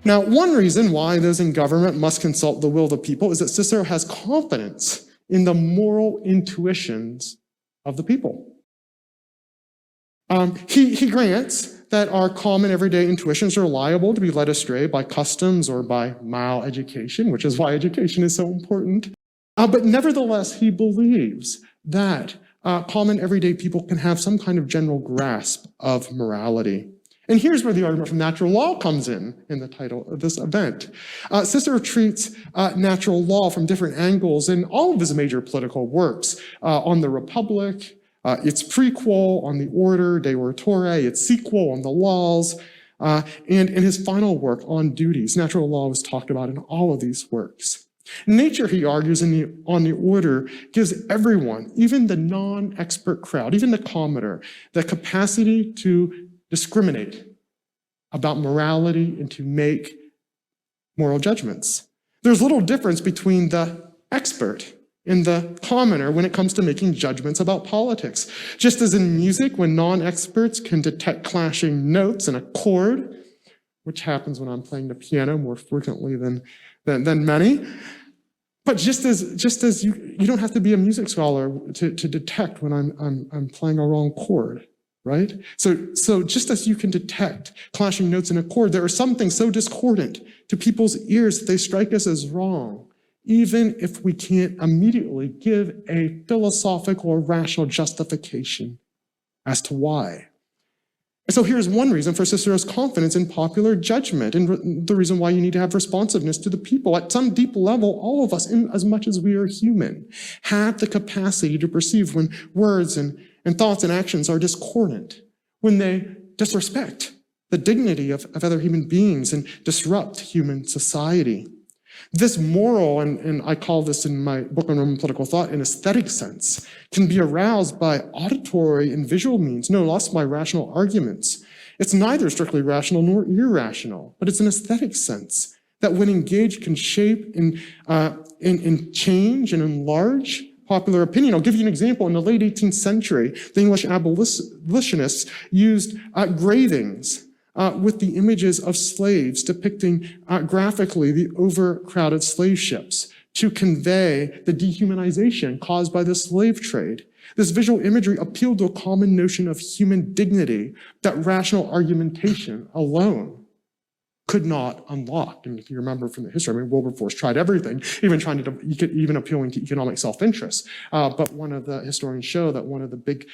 Now, one reason why those in government must consult the will of the people is that Cicero has confidence in the moral intuitions of the people. He grants that our common everyday intuitions are liable to be led astray by customs or by maleducation, which is why education is so important. But nevertheless, he believes that common everyday people can have some kind of general grasp of morality. And here's where the argument from natural law comes in the title of this event. Cicero treats natural law from different angles in all of his major political works, on the Republic, its prequel, on the Order, De Oratore, its sequel, on the Laws, and in his final work, On Duties. Natural law was talked about in all of these works. Nature, he argues, on the Order, gives everyone, even the non-expert crowd, even the commoner, the capacity to discriminate about morality and to make moral judgments. There's little difference between the expert and the commoner when it comes to making judgments about politics. Just as in music, when non-experts can detect clashing notes in a chord, which happens when I'm playing the piano more frequently than many, but just as you don't have to be a music scholar to detect when I'm playing a wrong chord. Right? So just as you can detect clashing notes in a chord, there are some things so discordant to people's ears that they strike us as wrong, even if we can't immediately give a philosophical or rational justification as to why. And so here's one reason for Cicero's confidence in popular judgment, and the reason why you need to have responsiveness to the people. At some deep level, all of us, in as much as we are human, have the capacity to perceive when words and thoughts and actions are discordant, when they disrespect the dignity of other human beings and disrupt human society. This moral, and I call this in my book on Roman political thought, an aesthetic sense, can be aroused by auditory and visual means, no less by rational arguments. It's neither strictly rational nor irrational, but it's an aesthetic sense that when engaged can shape and change and enlarge popular opinion. I'll give you an example. In the late 18th century, the English abolitionists used gravings with the images of slaves depicting graphically the overcrowded slave ships to convey the dehumanization caused by the slave trade. This visual imagery appealed to a common notion of human dignity that rational argumentation alone could not unlock. And if you remember from the history, Wilberforce tried everything, even appealing to economic self-interest. But one of the historians show that one of the big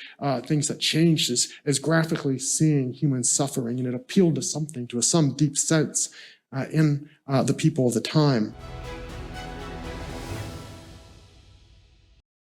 things that changed is graphically seeing human suffering, and it appealed to some deep sense in the people of the time.